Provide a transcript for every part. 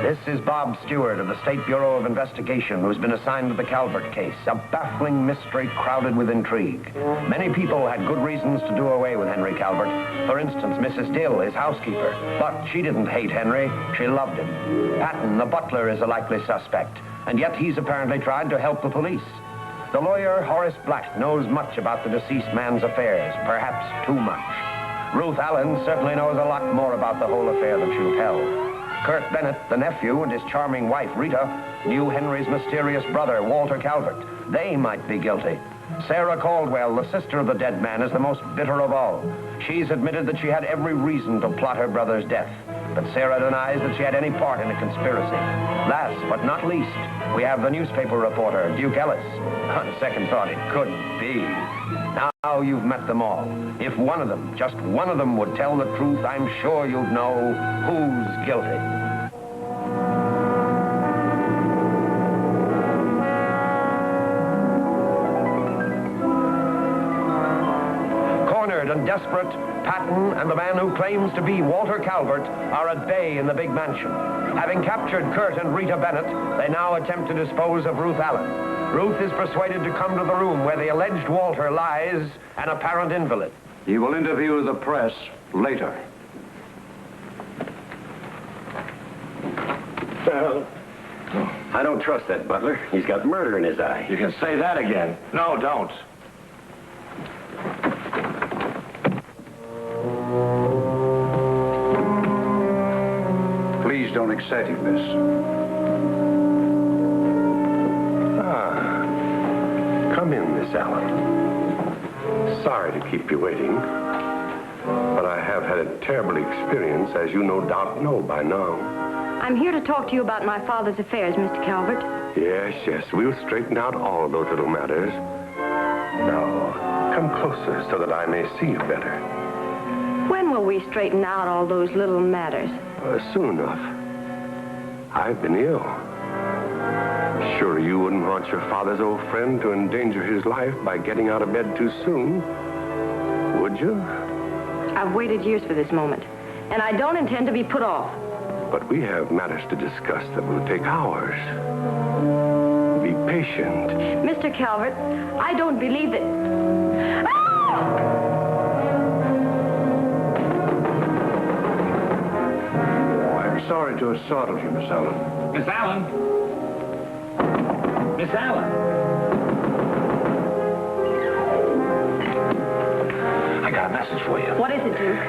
This is Bob Stewart of the State Bureau of Investigation, who's been assigned to the Calvert case, a baffling mystery crowded with intrigue. Many people had good reasons to do away with Henry Calvert. For instance, Mrs. Dill, his housekeeper. But she didn't hate Henry, she loved him. Patton, the butler, is a likely suspect, and yet he's apparently tried to help the police. The lawyer, Horace Black, knows much about the deceased man's affairs, perhaps too much. Ruth Allen certainly knows a lot more about the whole affair than she'll tell. Kurt Bennett, the nephew, and his charming wife, Rita, knew Henry's mysterious brother, Walter Calvert. They might be guilty. Sarah Caldwell, the sister of the dead man, is the most bitter of all. She's admitted that she had every reason to plot her brother's death. But Sarah denies that she had any part in a conspiracy. Last but not least, we have the newspaper reporter, Duke Ellis. On second thought, it couldn't be. Now you've met them all. If one of them, just one of them, would tell the truth, I'm sure you'd know who's guilty. Cornered and desperate, Patton and the man who claims to be Walter Calvert are at bay in the big mansion. Having captured Kurt and Rita Bennett, they now attempt to dispose of Ruth Allen. Ruth is persuaded to come to the room where the alleged Walter lies, an apparent invalid. He will interview the press later. I don't trust that butler. He's got murder in his eye. You can say that again. No, don't. Please don't excite him, miss. Come in, Miss Allen. Sorry to keep you waiting, but I have had a terrible experience, as you no doubt know by now. I'm here to talk to you about my father's affairs, Mr. Calvert. Yes, we'll straighten out all of those little matters. Now, come closer so that I may see you better. When will we straighten out all those little matters? Soon enough. I've been ill. Sure you wouldn't want your father's old friend to endanger his life by getting out of bed too soon, would you? I've waited years for this moment, and I don't intend to be put off. But we have matters to discuss that will take hours. Be patient. Mr. Calvert, I don't believe that... I'm sorry to have startled you, Miss Allen. Miss Allen? Miss Allen. I got a message for you. What is it, Duke?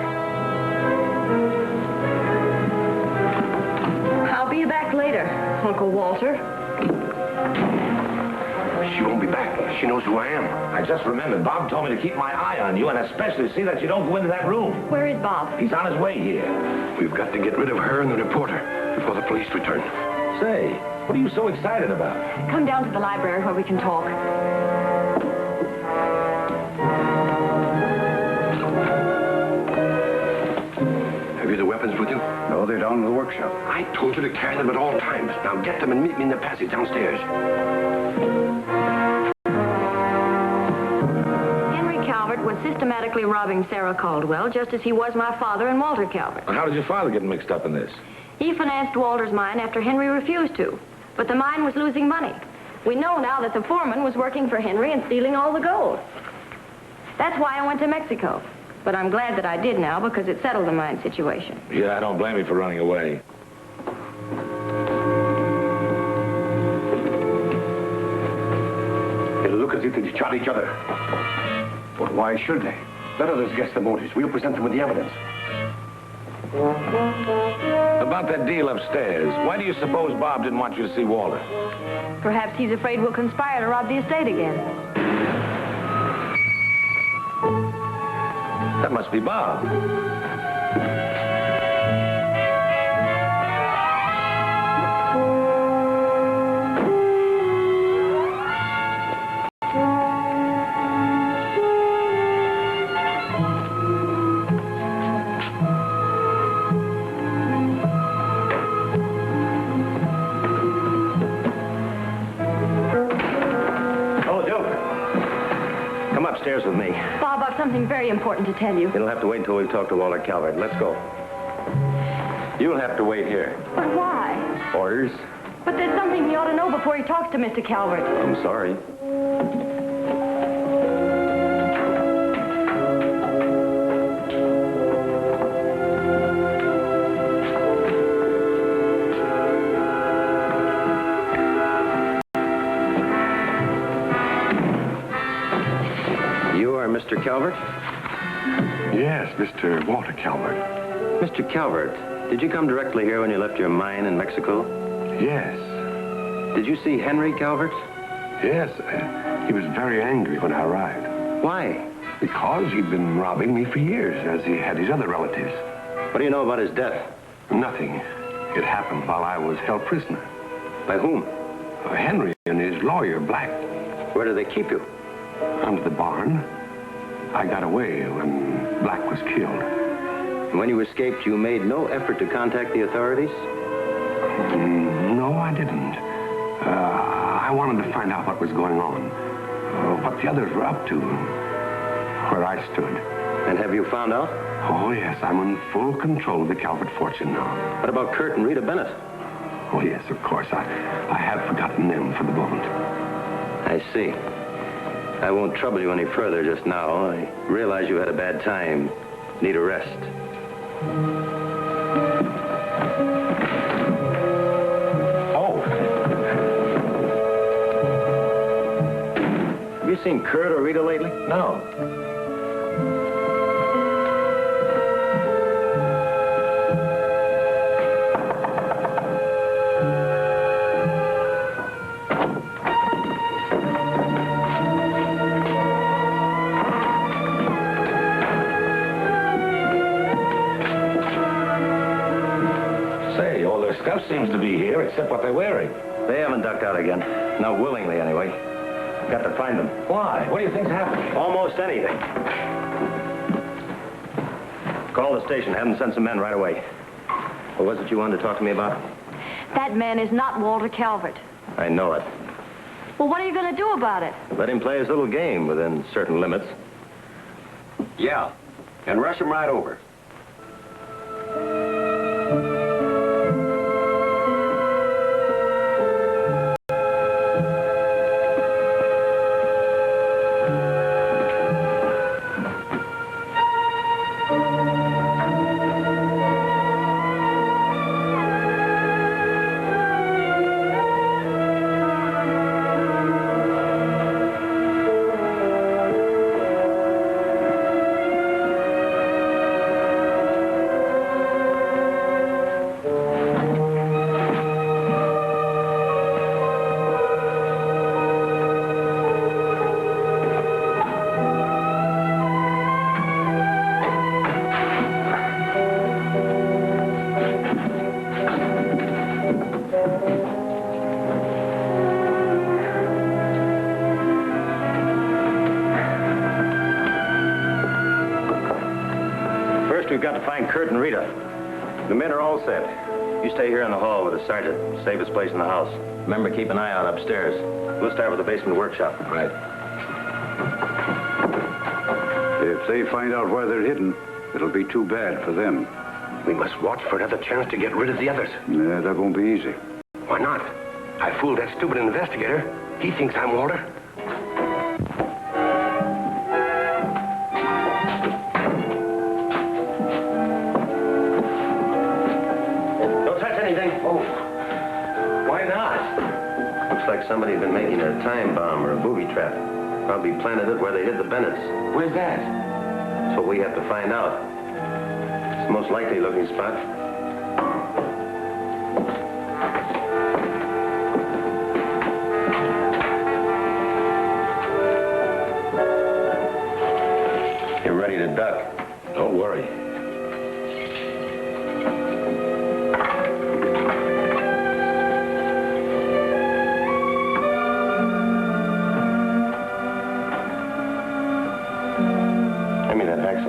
I'll be back later, Uncle Walter. She won't be back. She knows who I am. I just remembered. Bob told me to keep my eye on you and especially see that you don't go into that room. Where is Bob? He's on his way here. We've got to get rid of her and the reporter before the police return. Say, what are you so excited about? Come down to the library where we can talk. Have you the weapons with you? No, they're down in the workshop. I told you to carry them at all times. Now get them and meet me in the passage downstairs. Henry Calvert was systematically robbing Sarah Caldwell, just as he was my father and Walter Calvert. And how did your father get mixed up in this? He financed Walter's mine after Henry refused to, but the mine was losing money. We know now that the foreman was working for Henry and stealing all the gold. That's why I went to Mexico. But I'm glad that I did now because it settled the mine situation. Yeah, I don't blame you for running away. It'll look as if they shot each other. But why should they? Let others guess the motives. We'll present them with the evidence. About that deal upstairs, why do you suppose Bob didn't want you to see Walter? Perhaps he's afraid we'll conspire to rob the estate again. That must be Bob. Upstairs with me. Bob, I've something very important to tell you. You'll have to wait until we've talked to Walter Calvert. Let's go. You'll have to wait here. But why? Orders? But there's something he ought to know before he talks to Mr. Calvert. I'm sorry. You are Mr. Calvert? Yes, Mr. Walter Calvert. Mr. Calvert, did you come directly here when you left your mine in Mexico? Yes. Did you see Henry Calvert? Yes. He was very angry when I arrived. Why? Because he'd been robbing me for years, as he had his other relatives. What do you know about his death? Nothing. It happened while I was held prisoner. By whom? Henry and his lawyer, Black. Where do they keep you? Under the barn. I got away when Black was killed. And when you escaped, you made no effort to contact the authorities? No, I didn't. I wanted to find out what was going on, what the others were up to, where I stood. And have you found out? Oh, yes, I'm in full control of the Calvert fortune now. What about Kurt and Rita Bennett? Oh, yes, of course. I have forgotten them for the moment. I see. I won't trouble you any further just now. I realize you had a bad time. Need a rest. Oh. Have you seen Kurt or Rita lately? No. Say, all their stuff seems to be here, except what they're wearing. They haven't ducked out again. Not willingly, anyway. Got to find them. Why? What do you think's happening? Almost anything. Call the station. Have them send some men right away. What was it you wanted to talk to me about? That man is not Walter Calvert. I know it. Well, what are you going to do about it? Let him play his little game within certain limits. Yeah, and rush him right over. We've got to find Kurt and Rita. The men are all set. You stay here in the hall with the sergeant. Safest place in the house. Remember, keep an eye out upstairs. We'll start with the basement workshop. Right. If they find out where they're hidden, it'll be too bad for them. We must watch for another chance to get rid of the others. Yeah, that won't be easy. Why not? I fooled that stupid investigator. He thinks I'm Walter. Like somebody's been making a time bomb or a booby trap. Probably planted it where they hid the Bennetts. Where's that? That's what we have to find out. It's the most likely looking spot. You're ready to duck. Don't worry.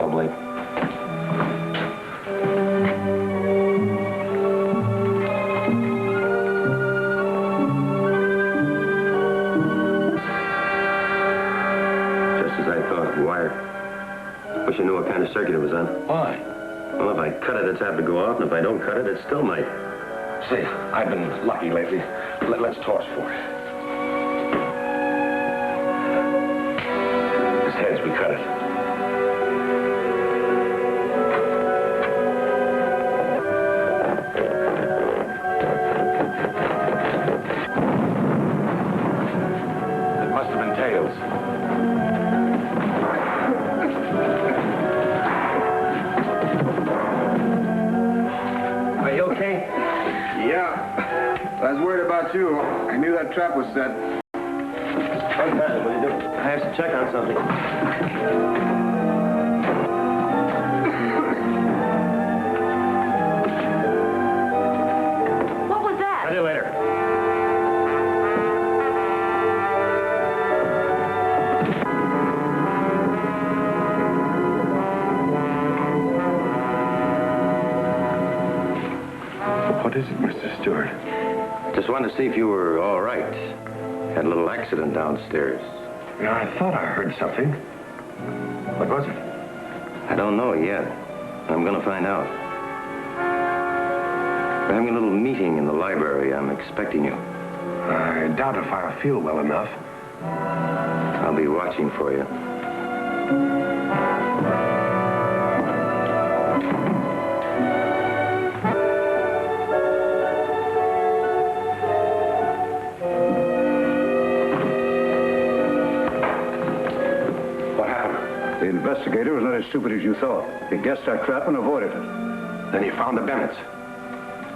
Blade. Just as I thought, wire. Wish I knew what kind of circuit it was on. Why? Well, if I cut it, it's apt to go off, and if I don't cut it, it still might. Say, I've been lucky lately. Let's toss for it. It's heads, we cut it. It must have been tails. Are you okay? Yeah. I was worried about you. I knew that trap was set. Patton, what are you doing? I have to check on something. What was that? Tell you later. What is it, Mr. Stewart? Just wanted to see if you were all right. Had a little accident downstairs. Yeah, I thought I heard something. What was it? I don't know yet. I'm going to find out. We're having a little meeting in the library. I'm expecting you. I doubt if I'll feel well enough. I'll be watching for you. The investigator was not as stupid as you thought. He guessed our trap and avoided it. Then he found the Bennetts.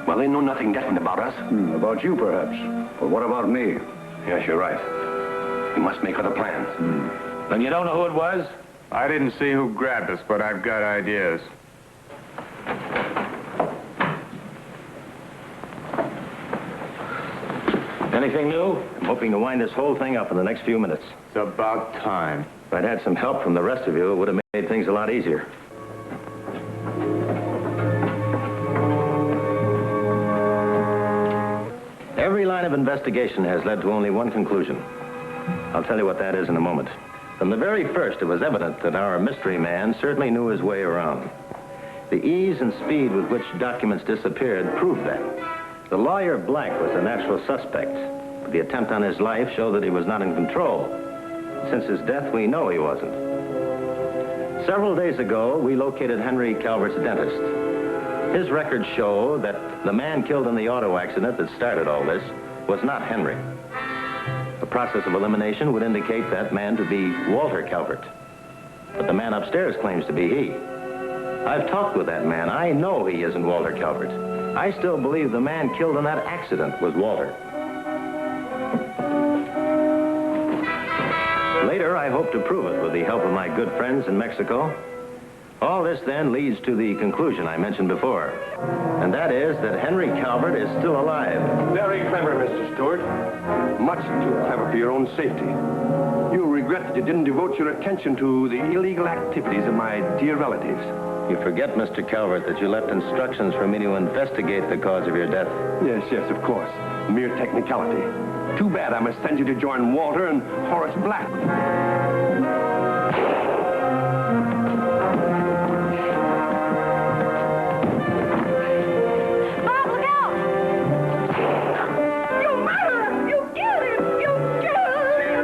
Well, they know nothing definite about us. About you, perhaps. But what about me? Yes, you're right. We must make other plans. Then you don't know who it was? I didn't see who grabbed us, but I've got ideas. Anything new? I'm hoping to wind this whole thing up in the next few minutes. It's about time. If I'd had some help from the rest of you, it would have made things a lot easier. Every line of investigation has led to only one conclusion. I'll tell you what that is in a moment. From the very first, it was evident that our mystery man certainly knew his way around. The ease and speed with which documents disappeared proved that. The lawyer Black was the natural suspect, but the attempt on his life showed that he was not in control. Since his death, we know he wasn't. Several days ago, we located Henry Calvert's dentist. His records show that the man killed in the auto accident that started all this was not Henry. The process of elimination would indicate that man to be Walter Calvert. But the man upstairs claims to be he. I've talked with that man. I know he isn't Walter Calvert. I still believe the man killed in that accident was Walter. Later, I hope to prove it with the help of my good friends in Mexico. All this then leads to the conclusion I mentioned before, and that is that Henry Calvert is still alive. Very clever, Mr. Stewart. Much too clever for your own safety. You'll regret that you didn't devote your attention to the illegal activities of my dear relatives. You forget, Mr. Calvert, that you left instructions for me to investigate the cause of your death. Yes, of course. Mere technicality. Too bad I must send you to join Walter and Horace Black. Bob, look out! You murderer! You killed him! You killed him!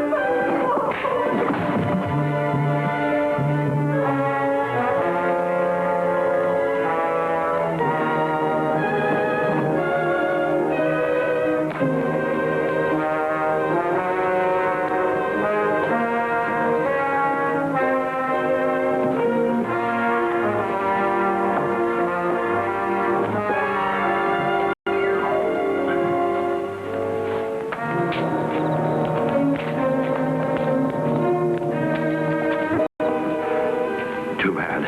Too bad.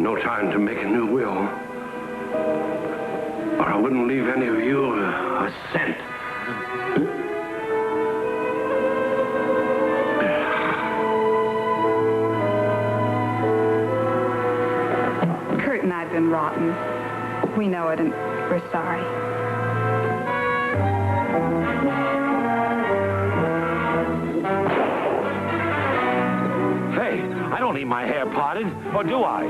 No time to make a new will. Or I wouldn't leave any of you a cent. Kurt and I've been rotten. We know it, and we're sorry. Hey, I don't need my hair parted, or do I?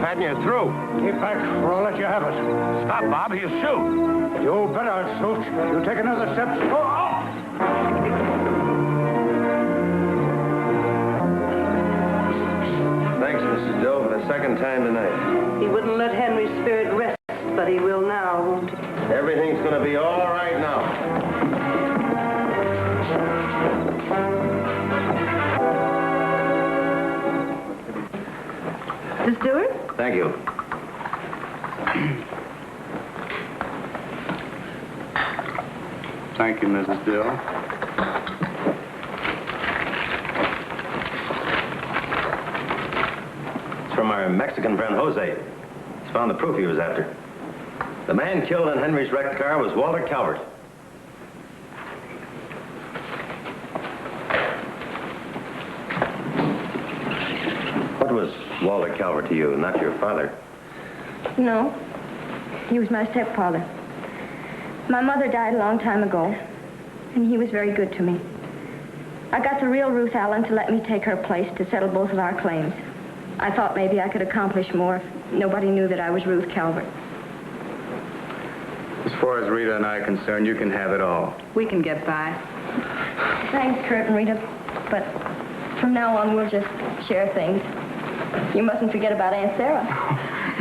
Patton, you're through. Keep back, or I'll let you have it. Stop, Bob. He'll shoot. You better, Stewart. You take another step. Thanks, Mrs. Dill, for the second time tonight. He wouldn't let Henry's spirit rest, but he will now, won't he? Everything's going to be all right now. Mr. Stewart? Thank you. Thank you, Mrs. Dill. It's from our Mexican friend, Jose. He's found the proof he was after. The man killed in Henry's wrecked car was Walter Calvert. What was Walter Calvert to you, not your father? No. He was my stepfather. My mother died a long time ago, and he was very good to me. I got the real Ruth Allen to let me take her place to settle both of our claims. I thought maybe I could accomplish more if nobody knew that I was Ruth Calvert. As far as Rita and I are concerned, you can have it all. We can get by. Thanks, Kurt and Rita, but from now on, we'll just share things. You mustn't forget about Aunt Sarah.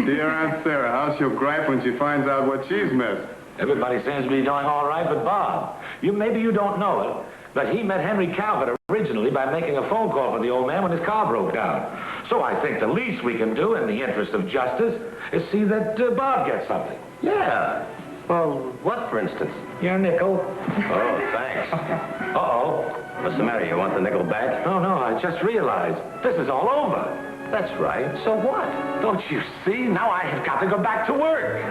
Dear Aunt Sarah, how she'll gripe when she finds out what she's missed. Everybody seems to be doing all right but Bob. Maybe you don't know it, but he met Henry Calvert originally by making a phone call for the old man when his car broke down. So I think the least we can do in the interest of justice is see that Bob gets something. Yeah. Well, what, for instance? Your nickel. Oh, thanks. Uh-oh. What's the matter? You want the nickel back? No, I just realized this is all over. That's right. So what? Don't you see? Now I have got to go back to work.